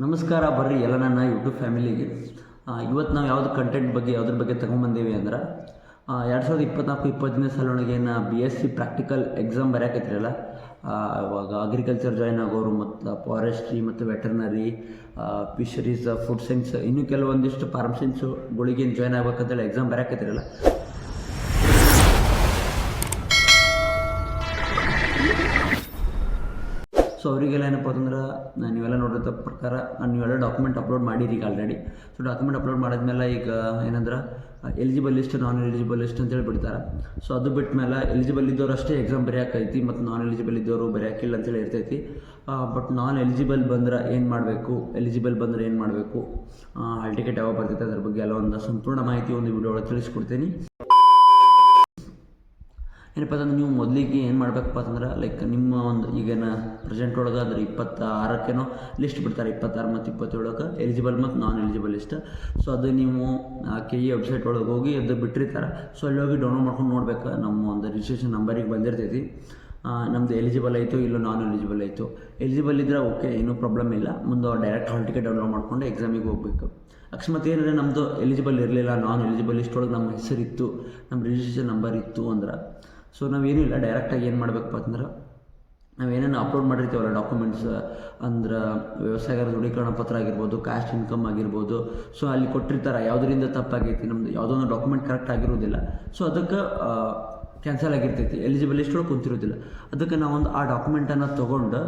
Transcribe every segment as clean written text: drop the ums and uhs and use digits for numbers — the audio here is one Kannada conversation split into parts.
ನಮಸ್ಕಾರ ಬರ್ರಿ ಎಲ್ಲ ನನ್ನ ಯೂಟ್ಯೂಬ್ ಫ್ಯಾಮಿಲಿಗೆ. ಇವತ್ತು ನಾವು ಯಾವುದು ಕಂಟೆಂಟ್ ಬಗ್ಗೆ ಯಾವುದ್ರ ಬಗ್ಗೆ ತೊಗೊಂಬಂದೀವಿ ಅಂದ್ರೆ 2024-25ನೇ ಸಾಲೊಳಗೆ BSc ಪ್ರಾಕ್ಟಿಕಲ್ ಎಕ್ಸಾಮ್ ಬರೆಯಕತ್ತಿರಲ್ಲ. ಇವಾಗ ಅಗ್ರಿಕಲ್ಚರ್ ಜಾಯ್ನ್ ಆಗೋರು ಮತ್ತು ಫಾರೆಸ್ಟ್ರಿ ಮತ್ತು ವೆಟರ್ನರಿ, ಫಿಶರೀಸ್, ಫುಡ್ ಸೈನ್ಸ್, ಇನ್ನೂ ಕೆಲವೊಂದಿಷ್ಟು ಫಾರ್ಮ್ ಸೈನ್ಸ್ಗಳಿಗೆ ಜಾಯ್ನ್ ಆಗ್ಬೇಕಂತೇಳಿ ಎಕ್ಸಾಮ್ ಬರೆಯಕತ್ತಿರಲ್ಲ. ಸೊ ಅವರಿಗೆಲ್ಲ ಏನಪ್ಪ ಅಂತಂದ್ರೆ ನೀವೆಲ್ಲ ನೋಡಿರೋ ಪ್ರಕಾರ ನೀವೆಲ್ಲ ಡಾಕ್ಯುಮೆಂಟ್ ಅಪ್ಲೋಡ್ ಮಾಡಿರಿ ಈಗ ಆಲ್ರೆಡಿ. ಸೊ ಡಾಕ್ಯುಮೆಂಟ್ ಅಪ್ಲೋಡ್ ಮಾಡಿದ್ಮೇಲೆ ಈಗ ಏನಂದ್ರೆ ಎಲಿಜಿಬಲ್ ಲಿಸ್ಟ್, ನಾನ್ ಎಲಿಜಿಬಲ್ ಲಿಸ್ಟ್ ಅಂತೇಳಿ ಬಿಡ್ತಾರೆ. ಸೊ ಅದು ಬಿಟ್ಟ ಮೇಲೆ ಎಲಿಜಿಬಲ್ ಇದ್ದವರು ಅಷ್ಟೇ ಎಕ್ಸಾಮ್ ಬರೆಯೋಕೈತಿ ಮತ್ತು ನಾನ್ ಎಲಿಜಿಬಲ್ ಇದ್ದವರು ಬರೆಯೋಕ್ಕಿಲ್ಲ ಅಂತೇಳಿ ಇರ್ತೈತಿ. ಬಟ್ ನಾನ್ ಎಲಿಜಿಬಲ್ ಬಂದ್ರೆ ಏನು ಮಾಡಬೇಕು, ಎಲಿಜಿಬಲ್ ಬಂದರೆ ಏನು ಮಾಡಬೇಕು, ಹಾಲ್ ಟಿಕೆಟ್ ಯಾವಾಗ ಬರ್ತೈತೆ ಅದ್ರ ಬಗ್ಗೆ ಎಲ್ಲ ಒಂದು ಸಂಪೂರ್ಣ ಮಾಹಿತಿ ಒಂದು ವಿಡಿಯೋ ಒಳಗೆ ತಿಳಿಸ್ಕೊಡ್ತೀನಿ. ಏನಪ್ಪ ಅಂತಂದ್ರೆ ನೀವು ಮೊದಲಿಗೆ ಏನು ಮಾಡಬೇಕಪ್ಪ ಅಂತಂದ್ರೆ ಲೈಕ್ ನಿಮ್ಮ ಒಂದು ಈಗೇನ ಪ್ರೆಸೆಂಟ್ ಒಳಗೆ ಅದ್ರ 26ಕ್ಕೇನೋ ಲಿಸ್ಟ್ ಬಿಡ್ತಾರೆ, 26 ಮತ್ತು 27ಕ್ಕೆ ಎಲಿಜಿಬಲ್ ಮತ್ತು ನಾನ್ ಎಲಿಜಿಬಲ್ ಲಿಸ್ಟ್. ಸೊ ಅದು ನೀವು KE ವೆಬ್ಸೈಟ್ ಒಳಗೆ ಹೋಗಿ ಅದು ಬಿಟ್ಟಿರ್ತಾರೆ. ಸೊ ಅಲ್ಲಿ ಹೋಗಿ ಡೌನ್ಲೋಡ್ ಮಾಡ್ಕೊಂಡು ನೋಡ್ಬೇಕು. ನಮ್ಮ ಒಂದು ರಿಜಿಸ್ಟ್ರೇಷನ್ ನಂಬರಿಗೆ ಬಂದಿರ್ತೈತಿ, ನಮ್ಮದು ಎಲಿಜಿಬಲ್ ಆಯಿತು ಇಲ್ಲ ನಾನ್ ಎಲಿಜಿಬಲ್ ಆಯಿತು. ಎಲಿಜಿಬಲ್ ಇದ್ದರೆ ಓಕೆ, ಏನೂ ಪ್ರಾಬ್ಲಮ್ ಇಲ್ಲ, ಮುಂದೆ ಡೈರೆಕ್ಟ್ ಹಾಲ್ ಟಿಕೆಟ್ ಡೌನ್ಲೋಡ್ ಮಾಡ್ಕೊಂಡು ಎಕ್ಸಾಮಿಗೆ ಹೋಗಬೇಕು. ಅಕಸ್ಮಾತ್ ಏನಂದರೆ ನಮ್ಮದು ಎಲಿಜಿಬಲ್ ಇರಲಿಲ್ಲ, ನಾನ್ ಎಲಿಜಿಬಲ್ ಲಿಸ್ಟ್ ಒಳಗೆ ನಮ್ಮ ಹೆಸರಿತ್ತು, ನಮ್ಮ ರಿಜಿಸ್ಟ್ರೇಷನ್ ನಂಬರ್ ಇತ್ತು ಅಂದ್ರೆ ಸೊ ನಾವೇನೂ ಇಲ್ಲ, ಡೈರೆಕ್ಟಾಗಿ ಏನು ಮಾಡಬೇಕಪ್ಪ ಅಂತಂದ್ರೆ ನಾವೇನೇನು ಅಪ್ಲೋಡ್ ಮಾಡಿರ್ತೀವಲ್ಲ ಡಾಕ್ಯುಮೆಂಟ್ಸ್, ಅಂದ್ರೆ ವ್ಯವಸಾಯಗಾರ ದೃಢೀಕರಣ ಪತ್ರ ಆಗಿರ್ಬೋದು, ಕಾಸ್ಟ್ ಇನ್ಕಮ್ ಆಗಿರ್ಬೋದು. ಸೊ ಅಲ್ಲಿ ಕೊಟ್ಟಿರ್ತಾರೆ ಯಾವುದರಿಂದ ತಪ್ಪಾಗೈತಿ, ನಮ್ಮದು ಯಾವುದೋ ಒಂದು ಡಾಕ್ಯುಮೆಂಟ್ ಕರೆಕ್ಟ್ ಆಗಿರೋದಿಲ್ಲ. ಸೊ ಅದಕ್ಕೆ ಕ್ಯಾನ್ಸಲ್ ಆಗಿರ್ತೈತಿ, ಎಲಿಜಿಬಲ್ ಲಿಸ್ಟ್ ಒಳಗೆ ಕುಂತಿರೋದಿಲ್ಲ. ಅದಕ್ಕೆ ನಾವೊಂದು ಆ ಡಾಕ್ಯುಮೆಂಟನ್ನು ತೊಗೊಂಡು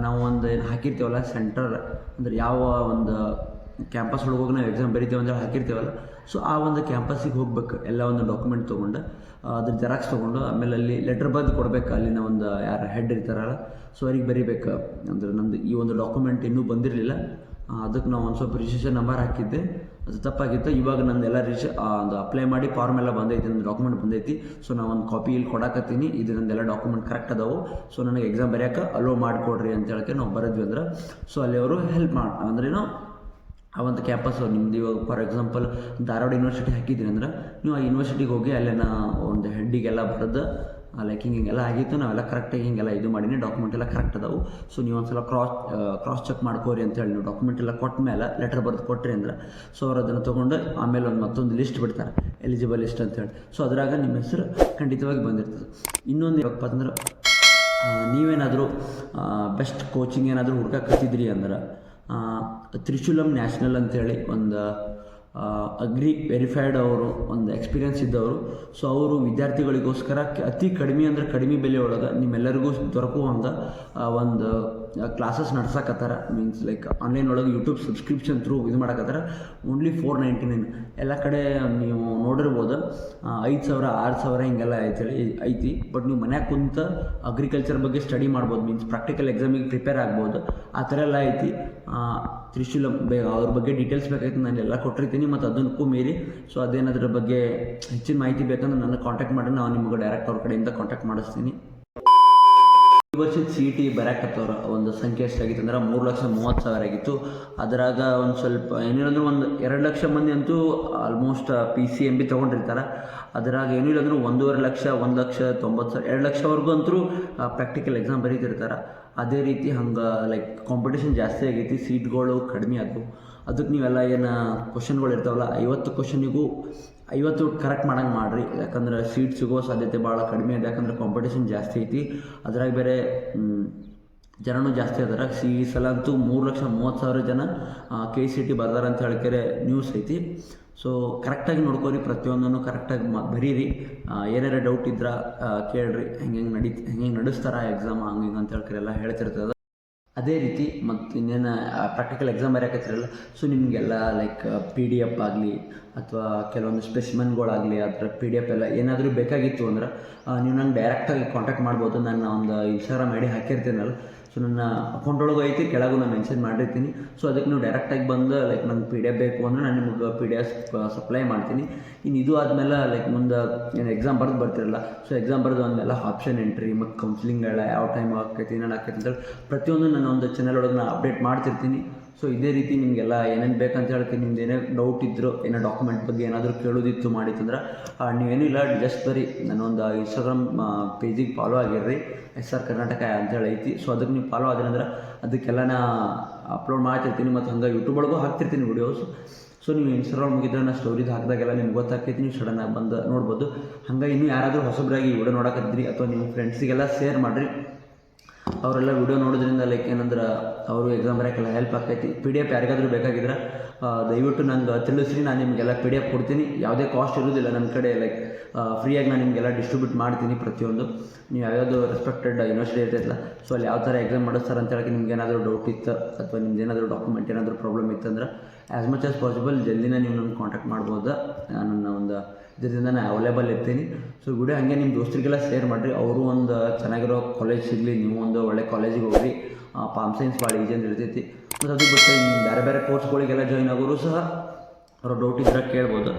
ನಾವು ಒಂದು ಏನು ಹಾಕಿರ್ತೀವಲ್ಲ ಸೆಂಟರ್, ಅಂದರೆ ಯಾವ ಒಂದು ಕ್ಯಾಂಪಸ್ ಒಳಗೆ ಹೋಗಿ ನಾವು ಎಕ್ಸಾಮ್ ಬರಿತೀವಿ ಅಂತ ಹಾಕಿರ್ತೀವಲ್ಲ, ಸೊ ಆ ಒಂದು ಕ್ಯಾಂಪಸ್ಸಿಗೆ ಹೋಗ್ಬೇಕು. ಎಲ್ಲ ಒಂದು ಡಾಕ್ಯುಮೆಂಟ್ ತೊಗೊಂಡು ಅದ್ರ ಜೆರಾಕ್ಸ್ ತೊಗೊಂಡು ಆಮೇಲೆ ಅಲ್ಲಿ ಲೆಟ್ರ್ ಬರೆದು ಕೊಡಬೇಕು. ಅಲ್ಲಿನ ಒಂದು ಯಾರು ಹೆಡ್ ಇರ್ತಾರಲ್ಲ, ಸೊ ಅವ್ರಿಗೆ ಬರೀಬೇಕು ಅಂದರೆ ನಮ್ಮದು ಈ ಒಂದು ಡಾಕ್ಯುಮೆಂಟ್ ಇನ್ನೂ ಬಂದಿರಲಿಲ್ಲ, ಅದಕ್ಕೆ ನಾವು ಒಂದು ಸ್ವಲ್ಪ ರಿಜಿಸ್ಟ್ರೇಷನ್ ನಂಬರ್ ಹಾಕಿದ್ದೆ, ಅದು ತಪ್ಪಾಗಿತ್ತು. ಇವಾಗ ನಂದೆಲ್ಲ ಒಂದು ಅಪ್ಲೈ ಮಾಡಿ ಫಾರ್ಮ್ ಎಲ್ಲ ಬಂದೈತಿ, ನನ್ನ ಡಾಕ್ಯುಮೆಂಟ್ ಬಂದೈತಿ. ಸೊ ನಾವು ಒಂದು ಕಾಪಿ ಇಲ್ಲಿ ಕೊಡಾಕತ್ತೀನಿ, ಇದು ನಂದೆಲ್ಲ ಡಾಕ್ಯುಮೆಂಟ್ ಕರೆಕ್ಟ್ ಅದಾವು, ಸೊ ನನಗೆ ಎಕ್ಸಾಮ್ ಬರೆಯೋಕೆ ಅಲೋ ಮಾಡಿಕೊಡ್ರಿ ಅಂತ ಹೇಳಕ್ಕೆ ನಾವು ಬರೆದ್ವಿ ಅಂದ್ರೆ ಸೊ ಅಲ್ಲಿ ಅವರು ಹೆಲ್ಪ್ ಅಂದ್ರೇನು ಆ ಒಂದು ಕ್ಯಾಂಪಸ್ ನಿಮ್ದು ಇವಾಗ ಫಾರ್ ಎಕ್ಸಾಂಪಲ್ ಧಾರವಾಡ ಯೂನಿವರ್ಸಿಟಿ ಹಾಕಿದ್ದೀನಿ ಅಂದ್ರೆ ನೀವು ಆ ಯೂನಿವರ್ಸಿಟಿಗೆ ಹೋಗಿ ಅಲ್ಲೇನ ಒಂದು ಹೆಡ್ಡಿಗೆಲ್ಲ ಬರೆದು ಲೈಕ್ ಹಿಂಗೆಲ್ಲ ಆಗಿತ್ತು, ನಾವೆಲ್ಲ ಕರೆಕ್ಟಾಗಿ ಹಿಂಗೆಲ್ಲ ಇದು ಮಾಡೀನಿ, ಡಾಕ್ಯುಮೆಂಟ್ ಎಲ್ಲ ಕರೆಕ್ಟ್ ಅದಾವು. ಸೊ ನೀವು ಒಂದು ಸಲ ಕ್ರಾಸ್ ಚೆಕ್ ಮಾಡ್ಕೋರಿ ಅಂತೇಳಿ ನೀವು ಡಾಕ್ಯುಮೆಂಟ್ ಎಲ್ಲ ಕೊಟ್ಟ ಮೇಲೆ ಲೆಟರ್ ಬರೆದು ಕೊಟ್ರಿ ಅಂದ್ರೆ ಸೊ ಅವ್ರು ಅದನ್ನು ತೊಗೊಂಡು ಆಮೇಲೆ ಒಂದು ಮತ್ತೊಂದು ಲಿಸ್ಟ್ ಬಿಡ್ತಾರೆ, ಎಲಿಜಿಬಲ್ ಲಿಸ್ಟ್ ಅಂತೇಳಿ. ಸೊ ಅದ್ರಾಗ ನಿಮ್ಮ ಹೆಸರು ಖಂಡಿತವಾಗಿ ಬಂದಿರ್ತದೆ. ಇನ್ನೊಂದು ಏನಪ್ಪ ಅಂದ್ರೆ ನೀವೇನಾದರೂ ಬೆಸ್ಟ್ ಕೋಚಿಂಗ್ ಏನಾದರೂ ಹುಡ್ಕತ್ತಿದ್ರಿ ಅಂದ್ರೆ ತ್ರಿಶೂಲಂ ನ್ಯಾಷನಲ್ ಅಂತೇಳಿ ಒಂದು ಅಗ್ರಿ ವೆರಿಫೈಡ್ ಅವರು ಒಂದು ಎಕ್ಸ್ಪೀರಿಯನ್ಸ್ ಇದ್ದವರು. ಸೊ ಅವರು ವಿದ್ಯಾರ್ಥಿಗಳಿಗೋಸ್ಕರ ಅತಿ ಕಡಿಮೆ ಅಂದರೆ ಕಡಿಮೆ ಬೆಲೆ ಒಳಗೆ ನಿಮ್ಮೆಲ್ಲರಿಗೂ ದೊರಕುವಂಥ ಒಂದು ಕ್ಲಾಸಸ್ ನಡ್ಸಕತ್ತಾರ. ಮೀನ್ಸ್ ಲೈಕ್ ಆನ್ಲೈನ್ ಒಳಗೆ ಯೂಟ್ಯೂಬ್ ಸಬ್ಸ್ಕ್ರಿಪ್ಷನ್ ಥ್ರೂ ಇದು ಮಾಡಕತ್ತಾರ. ಓನ್ಲಿ 499. ಎಲ್ಲ ಕಡೆ ನೀವು ನೋಡಿರ್ಬೋದು 5,000 6,000 ಹಿಂಗೆಲ್ಲ ಐತಿ. ಬಟ್ ನೀವು ಮನ್ಯಾಗ ಕುಂತ ಅಗ್ರಿಕಲ್ಚರ್ ಬಗ್ಗೆ ಸ್ಟಡಿ ಮಾಡ್ಬೋದು, ಮೀನ್ಸ್ ಪ್ರಾಕ್ಟಿಕಲ್ ಎಕ್ಸಾಮಿಗೆ ಪ್ರಿಪೇರ್ ಆಗ್ಬೋದು, ಆ ಥರ ಎಲ್ಲ ಐತಿ. ತ್ರಿಶೂಲಂ ಅವ್ರ ಬಗ್ಗೆ ಡೀಟೇಲ್ಸ್ ಬೇಕಾಯ್ತು, ನಾನು ಎಲ್ಲ ಕೊಟ್ಟಿರ್ತೀನಿ. ಮತ್ತು ಅದಕ್ಕೂ ಮೀರಿ ಸೊ ಅದೇನದ್ರ ಬಗ್ಗೆ ಹೆಚ್ಚಿನ ಮಾಹಿತಿ ಬೇಕಂದ್ರೆ ನನ್ನ ಕಾಂಟ್ಯಾಕ್ಟ್ ಮಾಡಿ, ನಾವು ನಿಮ್ಗೆ ಡೈರೆಕ್ಟ್ ಅವ್ರ ಕಡೆಯಿಂದ ಕಾಂಟ್ಯಾಕ್ಟ್ ಮಾಡಿಸ್ತೀನಿ. ಈ ವರ್ಷದ CET ಬರೋಕತ್ತವ್ರ ಒಂದು ಸಂಖ್ಯೆ ಎಷ್ಟಾಗಿತ್ತು ಅಂದ್ರೆ 3,30,000 ಆಗಿತ್ತು. ಅದರಾಗ ಒಂದು ಸ್ವಲ್ಪ ಏನಿಲ್ಲಂದ್ರೆ ಒಂದು 2 ಲಕ್ಷ ಮಂದಿ ಅಂತೂ ಆಲ್ಮೋಸ್ಟ್ PCMB ತೊಗೊಂಡಿರ್ತಾರೆ. ಅದರಾಗ ಏನಿಲ್ಲ ಅಂದರೂ 1.5 ಲಕ್ಷ, 1,90,000, 2 ಲಕ್ಷವರೆಗೂ ಅಂತೂ ಪ್ರಾಕ್ಟಿಕಲ್ ಎಕ್ಸಾಮ್ ಬರೀತಿರ್ತಾರೆ. ಅದೇ ರೀತಿ ಹಂಗೆ ಲೈಕ್ ಕಾಂಪಿಟೇಷನ್ ಜಾಸ್ತಿ ಆಗೈತಿ, ಸೀಟ್ಗಳು ಕಡಿಮೆ ಆದವು. ಅದಕ್ಕೆ ನೀವೆಲ್ಲ ಏನು ಕ್ವಶನ್ಗಳು ಇರ್ತಾವಲ್ಲ 50 ಕ್ವಶನಿಗೂ 50 ಕರೆಕ್ಟ್ ಮಾಡಂಗೆ ಮಾಡಿರಿ, ಯಾಕಂದ್ರೆ ಸೀಟ್ ಸಿಗೋ ಸಾಧ್ಯತೆ ಭಾಳ ಕಡಿಮೆ ಇದೆ. ಯಾಕಂದ್ರೆ ಕಾಂಪಿಟೇಷನ್ ಜಾಸ್ತಿ ಐತಿ, ಅದ್ರಾಗ ಬೇರೆ ಜನನೂ ಜಾಸ್ತಿ ಅದಾರ. ಈ ಸಲ ಅಂತೂ 3,30,000 ಜನ KCET ಬರ್ದಾರ ಅಂತ ಹೇಳ್ಕರೆ ನ್ಯೂಸ್ ಐತಿ. ಸೊ ಕರೆಕ್ಟಾಗಿ ನೋಡ್ಕೊರಿ, ಪ್ರತಿಯೊಂದನ್ನು ಕರೆಕ್ಟಾಗಿ ಬರೀರಿ. ಏನಾರ ಡೌಟ್ ಇದ್ರೆ ಕೇಳ್ರಿ, ಹೆಂಗೆ ನಡೆಸ್ತಾರ ಎಕ್ಸಾಮ್ ಹಂಗೆ ಅಂತ ಹೇಳ್ಕರೆ ಎಲ್ಲ ಹೇಳ್ತಿರ್ತದೆ. ಅದೇ ರೀತಿ ಮತ್ತು ಇನ್ನೇನು ಪ್ರಾಕ್ಟಿಕಲ್ ಎಕ್ಸಾಮ್ ಬರೆಯಕತ್ತಿರಲ್ಲ, ಸೊ ನಿಮಗೆಲ್ಲ ಲೈಕ್ PDF ಆಗಲಿ ಅಥವಾ ಕೆಲವೊಂದು ಸ್ಪೆಸಿಮೆನ್ಗಳಾಗಲಿ ಅದರ PDF ಎಲ್ಲ ಏನಾದರೂ ಬೇಕಾಗಿತ್ತು ಅಂದ್ರೆ ನೀವು ನಂಗೆ ಡೈರೆಕ್ಟಾಗಿ ಕಾಂಟ್ಯಾಕ್ಟ್ ಮಾಡ್ಬೋದು. ನಾನು ಒಂದು Instagram ID ಹಾಕಿರ್ತೀನಲ್ಲ, ಸೊ ನನ್ನ ಅಕೌಂಟ್ ಒಳಗೆ ಐತಿ, ಕೆಳಗೂ ನಾನು ಮೆನ್ಷನ್ ಮಾಡಿರ್ತೀನಿ. ಸೊ ಅದಕ್ಕೆ ನೀವು ಡೈರೆಕ್ಟಾಗಿ ಬಂದು ಲೈಕ್ ನಂಗೆ PDF ಬೇಕು ಅಂದರೆ ನಾನು ನಿಮಗೆ PDF ಸಪ್ಲೈ ಮಾಡ್ತೀನಿ. ಇನ್ನು ಇದು ಆದಮೇಲೆ ಲೈಕ್ ಮುಂದೆ ಏನು ಎಕ್ಸಾಮ್ ಬರೆದು ಬರ್ತಿರಲ್ಲ, ಸೊ ಎಕ್ಸಾಮ್ ಬರೆದು ಅಂದಮೇಲೆ ಆಪ್ಷನ್ ಎಂಟ್ರಿ ಮತ್ತು ಕೌನ್ಸಿಲಿಂಗ್ ಎಲ್ಲ ಯಾವ ಟೈಮ್ ಆಕೈತಿ ಏನೇನು ಆಕೈತಿ ಅಂತೇಳಿ ಪ್ರತಿಯೊಂದು ನನ್ನ ಒಂದು ಚಾನಲ್ ಒಳಗೆ ನಾನು ಅಪ್ಡೇಟ್ ಮಾಡ್ತಿರ್ತೀನಿ. ಸೊ ಇದೇ ರೀತಿ ನಿಮಗೆಲ್ಲ ಏನೇನು ಬೇಕಂತ ಹೇಳ್ತೀನಿ. ನಿಮ್ದು ಏನೇ ಡೌಟ್ ಇದ್ದರೂ ಏನೋ ಡಾಕ್ಯುಮೆಂಟ್ ಬಗ್ಗೆ ಏನಾದರೂ ಕೇಳೋದಿತ್ತು ಮಾಡಿತ್ತಂದ್ರೆ ನೀವೇನೂ ಇಲ್ಲ, ಜಸ್ಟ್ ಬರೀ ನನ್ನೊಂದು ಇನ್ಸ್ಟಾಗ್ರಾಮ್ ಪೇಜಿಗೆ ಫಾಲೋ ಆಗಿರ್ರಿ, SR ಕರ್ನಾಟಕ ಅಂತೇಳಿ ಐತಿ. ಸೊ ಅದಕ್ಕೆ ನೀವು ಫಾಲೋ ಆದ್ರಂದ್ರೆ ಅದಕ್ಕೆಲ್ಲ ನಾ ಅಪ್ಲೋಡ್ ಮಾಡ್ತಿರ್ತೀನಿ ಮತ್ತು ಹಂಗೆ ಯೂಟ್ಯೂಬ್ ಒಳಗೂ ಹಾಕ್ತಿರ್ತೀನಿ ವೀಡಿಯೋಸ್. ಸೊ ನೀವು ಇನ್ಸ್ಟಾಗ್ರಾಮ್ ಮುಗಿದ್ರೆ ನಾನು ಸ್ಟೋರಿದು ಹಾಕಿದಾಗೆಲ್ಲ ನಿಮ್ಗೆ ಗೊತ್ತಾಗ್ತೈತಿ, ನೀವು ಸಡನ್ನಾಗಿ ಬಂದು ನೋಡ್ಬೋದು. ಹಂಗೆ ಇನ್ನೂ ಯಾರಾದರೂ ಹೊಸಬ್ರಾಗಿ ವಿಡಿಯೋ ನೋಡಕತ್ತಿದ್ರಿ ಅಥವಾ ನೀವು ಫ್ರೆಂಡ್ಸಿಗೆಲ್ಲ ಶೇರ್ ಮಾಡಿರಿ. ಅವರೆಲ್ಲ ವಿಡಿಯೋ ನೋಡೋದ್ರಿಂದ ಲೈಕ್ ಏನಂದ್ರೆ ಅವರು ಎಕ್ಸಾಮ್ ಬರೋಕ್ಕೆಲ್ಲ ಹೆಲ್ಪ್ ಆಗ್ತೈತಿ. PDF ಯಾರಿಗಾದರೂ ಬೇಕಾಗಿದ್ರೆ ದಯವಿಟ್ಟು ನಂಗೆ ತಿಳಿಸ್ರಿ, ನಾನು ನಿಮಗೆಲ್ಲ PDF ಕೊಡ್ತೀನಿ. ಯಾವುದೇ ಕಾಸ್ಟ್ ಇರೋದಿಲ್ಲ ನನ್ನ ಕಡೆ, ಲೈಕ್ ಫ್ರೀಯಾಗಿ ನಾನು ನಿಮಗೆಲ್ಲ ಡಿಸ್ಟ್ರಿಬ್ಯೂಟ್ ಮಾಡ್ತೀನಿ ಪ್ರತಿಯೊಂದು. ನೀವು ಯಾವ್ಯಾವುದು ರೆಸ್ಪೆಕ್ಟೆಡ್ ಯೂನಿವರ್ಸಿಟಿ ಇರ್ತೈತಲ್ಲ, ಸೊ ಅಲ್ಲಿ ಯಾವ ಥರ ಎಕ್ಸಾಮ್ ಮಾಡಿಸ್ತಾರೆ ಅಂತ ಹೇಳಕ್ಕೆ ನಿಮ್ಗೆ ಏನಾದರೂ ಡೌಟ್ ಇತ್ತು ಅಥವಾ ನಿಮ್ದು ಏನಾದರೂ ಡಾಕ್ಯುಮೆಂಟ್ ಏನಾದರೂ ಪ್ರಾಬ್ಲಮ್ ಇತ್ತಂದ್ರೆ ಆ್ಯಸ್ ಮಚ್ ಆಸ್ ಪಾಸಿಬಲ್ ಜಲ್ದಿನ ನೀವು ನನ್ನ ಕಾಂಟ್ಯಾಕ್ಟ್ ಮಾಡ್ಬೋದು. ನನ್ನ ಒಂದು ಇದರಿಂದ ನಾನು ಅವೈಲೇಬಲ್ ಇರ್ತೀನಿ. ಸೊ ವಿಡಿಯೋ ಹಾಗೆ ನಿಮ್ಮ ದೋಸ್ತರಿಗೆಲ್ಲ ಶೇರ್ ಮಾಡಿರಿ, ಅವರು ಒಂದು ಚೆನ್ನಾಗಿರೋ ಕಾಲೇಜ್ ಸಿಗಲಿ, ನೀವು ಒಂದು ಒಳ್ಳೆ ಕಾಲೇಜಿಗೆ ಹೋಗ್ರಿ. ಪಾಮ್ ಸೈನ್ಸ್ ಭಾಳ ಈಜಿ ಅಂತ ಇರ್ತೈತಿ. ಮತ್ತು ಅದು ಬಿಟ್ಟು ಬೇರೆ ಬೇರೆ ಕೋರ್ಸ್ಗಳಿಗೆಲ್ಲ ಜಾಯ್ನ್ ಆಗೋರು ಸಹ ಅವ್ರ ಡೌಟ್ ಇದ್ರೆ ಕೇಳ್ಬೋದು.